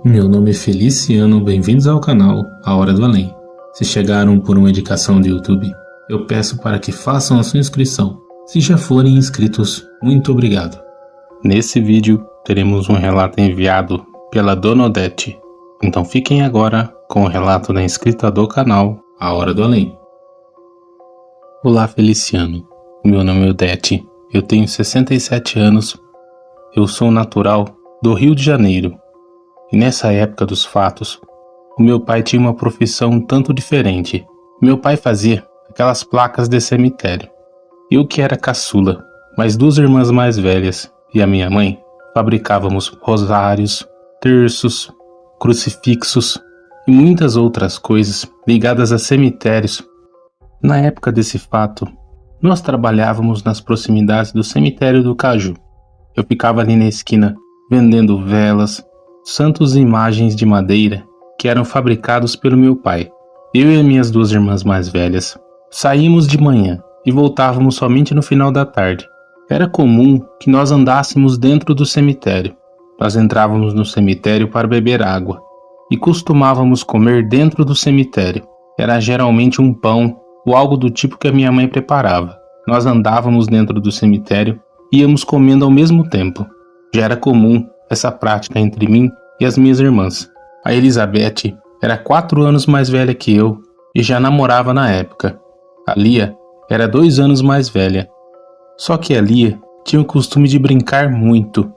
Meu nome é Feliciano, bem-vindos ao canal A Hora do Além. Se chegaram por uma indicação do YouTube, eu peço para que façam a sua inscrição. Se já forem inscritos, muito obrigado. Nesse vídeo, teremos um relato enviado pela Dona Odete. Então fiquem agora com o relato da inscrita do canal A Hora do Além. Olá Feliciano, meu nome é Odete, eu tenho 67 anos, eu sou natural do Rio de Janeiro. E nessa época dos fatos, o meu pai tinha uma profissão um tanto diferente. Meu pai fazia aquelas placas de cemitério. Eu que era caçula, mais duas irmãs mais velhas e a minha mãe, fabricávamos rosários, terços, crucifixos e muitas outras coisas ligadas a cemitérios. Na época desse fato, nós trabalhávamos nas proximidades do cemitério do Caju. Eu ficava ali na esquina vendendo velas, santos e imagens de madeira que eram fabricados pelo meu pai. Eu e as minhas duas irmãs mais velhas saímos de manhã e voltávamos somente no final da tarde. Era comum que nós andássemos dentro do cemitério. Nós entrávamos no cemitério para beber água e costumávamos comer dentro do cemitério. Era geralmente um pão ou algo do tipo que a minha mãe preparava. Nós andávamos dentro do cemitério e íamos comendo ao mesmo tempo. Já era comum essa prática entre mim e as minhas irmãs. A Elizabeth era 4 anos mais velha que eu e já namorava na época. A Lia era 2 anos mais velha. Só que a Lia tinha o costume de brincar muito.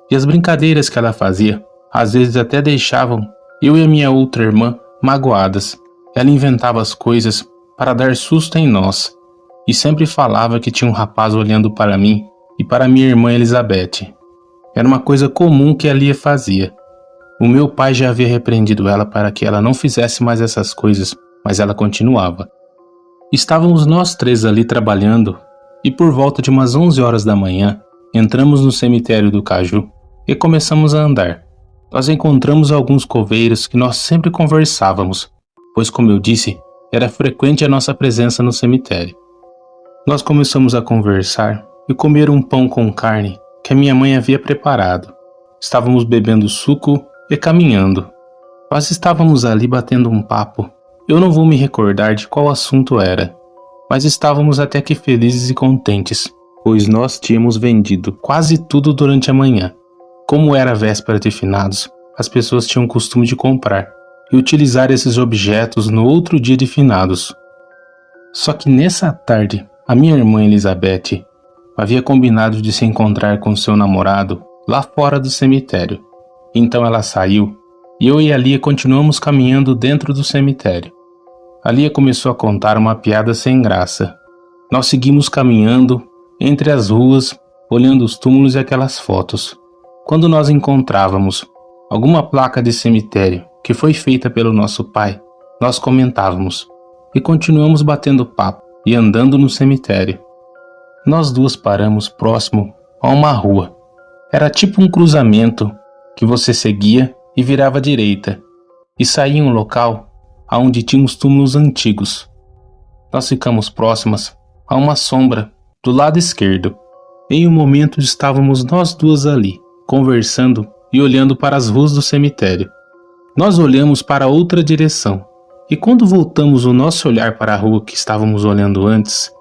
E as brincadeiras que ela fazia, às vezes até deixavam eu e a minha outra irmã magoadas. Ela inventava as coisas para dar susto em nós. E sempre falava que tinha um rapaz olhando para mim e para minha irmã Elizabeth. Era uma coisa comum que a Lia fazia. O meu pai já havia repreendido ela para que ela não fizesse mais essas coisas, mas ela continuava. Estávamos nós três ali trabalhando e por volta de umas 11 horas da manhã, entramos no cemitério do Caju e começamos a andar. Nós encontramos alguns coveiros que nós sempre conversávamos, pois como eu disse, era frequente a nossa presença no cemitério. Nós começamos a conversar e comer um pão com carne que a minha mãe havia preparado. Estávamos bebendo suco e caminhando. Nós estávamos ali batendo um papo. Eu não vou me recordar de qual assunto era, mas estávamos até que felizes e contentes, pois nós tínhamos vendido quase tudo durante a manhã. Como era véspera de finados, as pessoas tinham o costume de comprar e utilizar esses objetos no outro dia de finados. Só que nessa tarde, a minha irmã Elizabeth havia combinado de se encontrar com seu namorado lá fora do cemitério. Então ela saiu e eu e a Lia continuamos caminhando dentro do cemitério. A Lia começou a contar uma piada sem graça. Nós seguimos caminhando entre as ruas, olhando os túmulos e aquelas fotos. Quando nós encontrávamos alguma placa de cemitério que foi feita pelo nosso pai, nós comentávamos e continuamos batendo papo e andando no cemitério. Nós duas paramos próximo a uma rua. Era tipo um cruzamento que você seguia e virava à direita e saía em um local onde tinha uns túmulos antigos. Nós ficamos próximas a uma sombra do lado esquerdo. Em um momento estávamos nós duas ali, conversando e olhando para as ruas do cemitério. Nós olhamos para outra direção e quando voltamos o nosso olhar para a rua que estávamos olhando antes,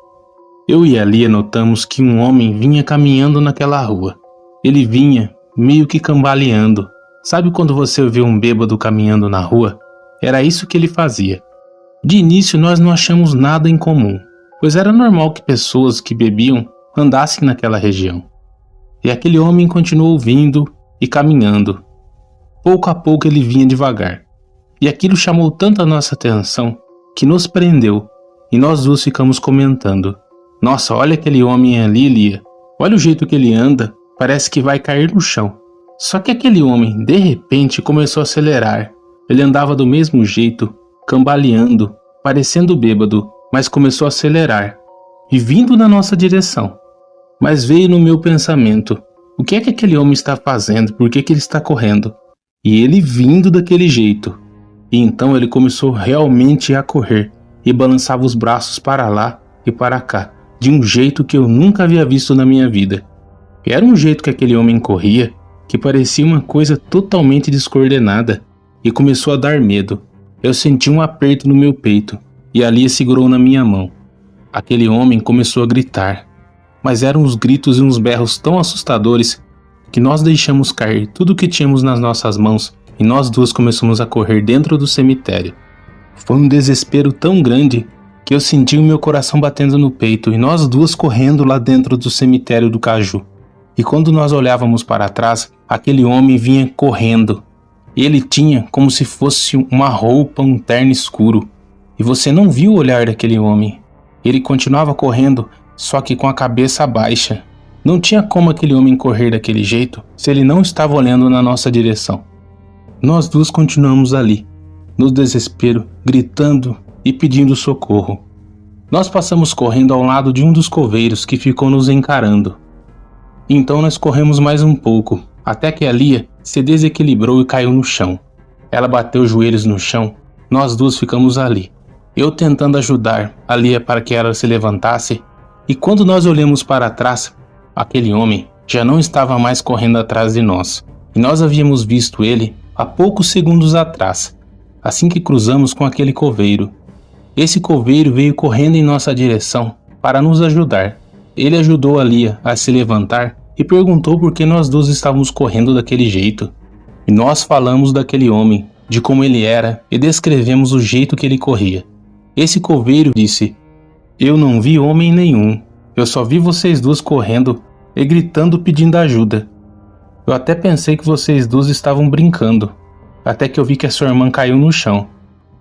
eu e a Lia notamos que um homem vinha caminhando naquela rua. Ele vinha meio que cambaleando. Sabe quando você vê um bêbado caminhando na rua? Era isso que ele fazia. De início nós não achamos nada em comum, pois era normal que pessoas que bebiam andassem naquela região. E aquele homem continuou vindo e caminhando. Pouco a pouco ele vinha devagar. E aquilo chamou tanto a nossa atenção que nos prendeu. E nós duas ficamos comentando. Nossa, olha aquele homem ali, Lia. Olha o jeito que ele anda, parece que vai cair no chão. Só que aquele homem, de repente, começou a acelerar. Ele andava do mesmo jeito, cambaleando, parecendo bêbado, mas começou a acelerar. E vindo na nossa direção. Mas veio no meu pensamento, o que é que aquele homem está fazendo? Por que ele está correndo? E ele vindo daquele jeito. E então ele começou realmente a correr, e balançava os braços para lá e para cá, de um jeito que eu nunca havia visto na minha vida. Era um jeito que aquele homem corria, que parecia uma coisa totalmente descoordenada e começou a dar medo. Eu senti um aperto no meu peito e a Lia segurou na minha mão. Aquele homem começou a gritar, mas eram uns gritos e uns berros tão assustadores que nós deixamos cair tudo o que tínhamos nas nossas mãos e nós duas começamos a correr dentro do cemitério. Foi um desespero tão grande que eu senti o meu coração batendo no peito e nós duas correndo lá dentro do cemitério do Caju. E quando nós olhávamos para trás, aquele homem vinha correndo. Ele tinha como se fosse uma roupa, um terno escuro. E você não viu o olhar daquele homem. Ele continuava correndo, só que com a cabeça baixa. Não tinha como aquele homem correr daquele jeito se ele não estava olhando na nossa direção. Nós duas continuamos ali, no desespero, gritando e pedindo socorro. Nós passamos correndo ao lado de um dos coveiros que ficou nos encarando. Então nós corremos mais um pouco, até que a Lia se desequilibrou e caiu no chão. Ela bateu os joelhos no chão, nós duas ficamos ali. Eu tentando ajudar a Lia para que ela se levantasse, e quando nós olhamos para trás, aquele homem já não estava mais correndo atrás de nós, e nós havíamos visto ele há poucos segundos atrás, assim que cruzamos com aquele coveiro. Esse coveiro veio correndo em nossa direção para nos ajudar. Ele ajudou a Lia a se levantar e perguntou por que nós duas estávamos correndo daquele jeito. E nós falamos daquele homem, de como ele era e descrevemos o jeito que ele corria. Esse coveiro disse: "Eu não vi homem nenhum, eu só vi vocês duas correndo e gritando pedindo ajuda. Eu até pensei que vocês duas estavam brincando, até que eu vi que a sua irmã caiu no chão.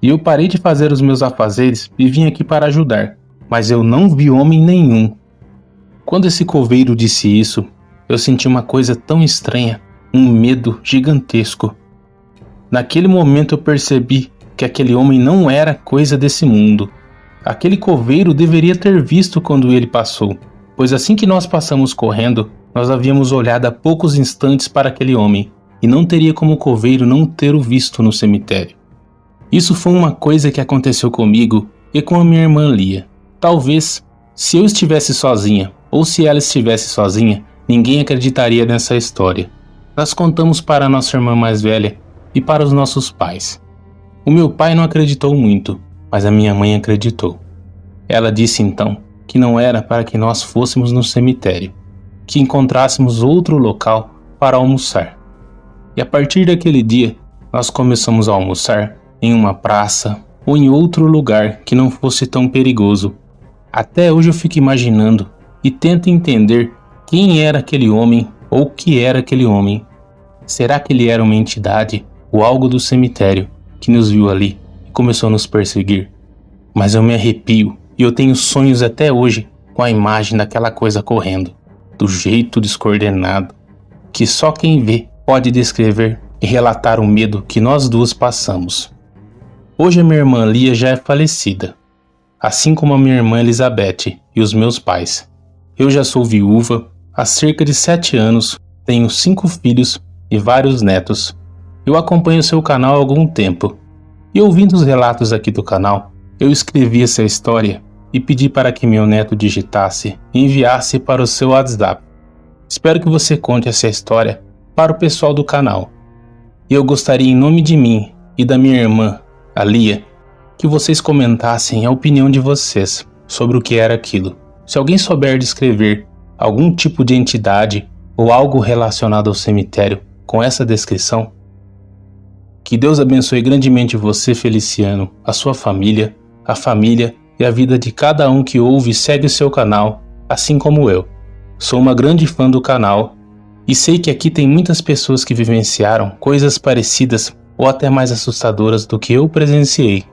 E eu parei de fazer os meus afazeres e vim aqui para ajudar, mas eu não vi homem nenhum." Quando esse coveiro disse isso, eu senti uma coisa tão estranha, um medo gigantesco. Naquele momento eu percebi que aquele homem não era coisa desse mundo. Aquele coveiro deveria ter visto quando ele passou, pois assim que nós passamos correndo, nós havíamos olhado há poucos instantes para aquele homem, e não teria como o coveiro não ter o visto no cemitério. Isso foi uma coisa que aconteceu comigo e com a minha irmã Lia. Talvez, se eu estivesse sozinha, ou se ela estivesse sozinha, ninguém acreditaria nessa história. Nós contamos para a nossa irmã mais velha e para os nossos pais. O meu pai não acreditou muito, mas a minha mãe acreditou. Ela disse então que não era para que nós fôssemos no cemitério, que encontrássemos outro local para almoçar. E a partir daquele dia, nós começamos a almoçar em uma praça ou em outro lugar que não fosse tão perigoso. Até hoje eu fico imaginando e tento entender quem era aquele homem ou o que era aquele homem. Será que ele era uma entidade ou algo do cemitério que nos viu ali e começou a nos perseguir? Mas eu me arrepio e eu tenho sonhos até hoje com a imagem daquela coisa correndo, do jeito descoordenado, que só quem vê pode descrever e relatar o medo que nós duas passamos. Hoje a minha irmã Lia já é falecida, assim como a minha irmã Elizabeth e os meus pais. Eu já sou viúva há cerca de 7 anos, tenho 5 filhos e vários netos. Eu acompanho seu canal há algum tempo, e ouvindo os relatos aqui do canal, eu escrevi essa história e pedi para que meu neto digitasse e enviasse para o seu WhatsApp. Espero que você conte essa história para o pessoal do canal. E eu gostaria, em nome de mim e da minha irmã, a Lia, que vocês comentassem a opinião de vocês sobre o que era aquilo. Se alguém souber descrever algum tipo de entidade ou algo relacionado ao cemitério com essa descrição, que Deus abençoe grandemente você, Feliciano, a sua família, a família e a vida de cada um que ouve e segue o seu canal, assim como eu. Sou uma grande fã do canal e sei que aqui tem muitas pessoas que vivenciaram coisas parecidas ou até mais assustadoras do que eu presenciei.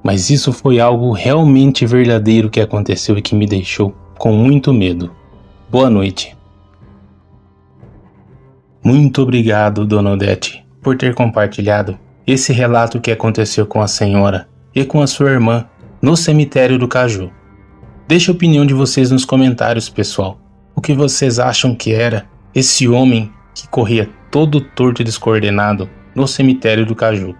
Mas isso foi algo realmente verdadeiro que aconteceu e que me deixou com muito medo. Boa noite. Muito obrigado, Dona Odete, por ter compartilhado esse relato que aconteceu com a senhora e com a sua irmã no cemitério do Caju. Deixe a opinião de vocês nos comentários, pessoal. O que vocês acham que era esse homem que corria todo torto e descoordenado no cemitério do Caju?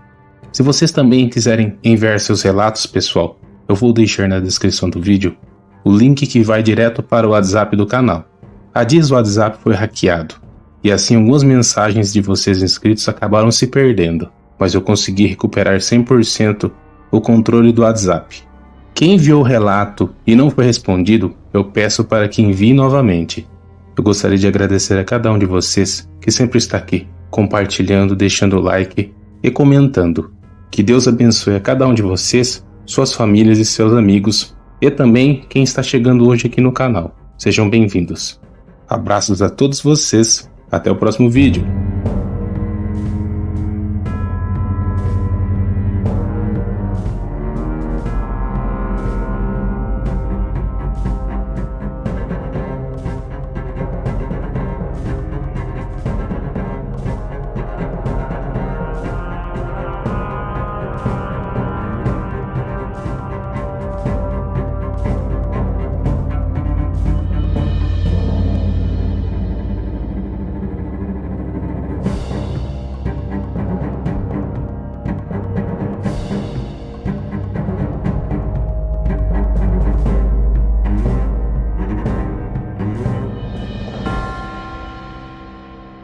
Se vocês também quiserem enviar seus relatos, pessoal, eu vou deixar na descrição do vídeo o link que vai direto para o WhatsApp do canal. Há dias o WhatsApp foi hackeado e assim algumas mensagens de vocês inscritos acabaram se perdendo, mas eu consegui recuperar 100% o controle do WhatsApp. Quem enviou o relato e não foi respondido, eu peço para que envie novamente. Eu gostaria de agradecer a cada um de vocês que sempre está aqui, compartilhando, deixando o like e comentando. Que Deus abençoe a cada um de vocês, suas famílias e seus amigos, e também quem está chegando hoje aqui no canal. Sejam bem-vindos. Abraços a todos vocês, até o próximo vídeo.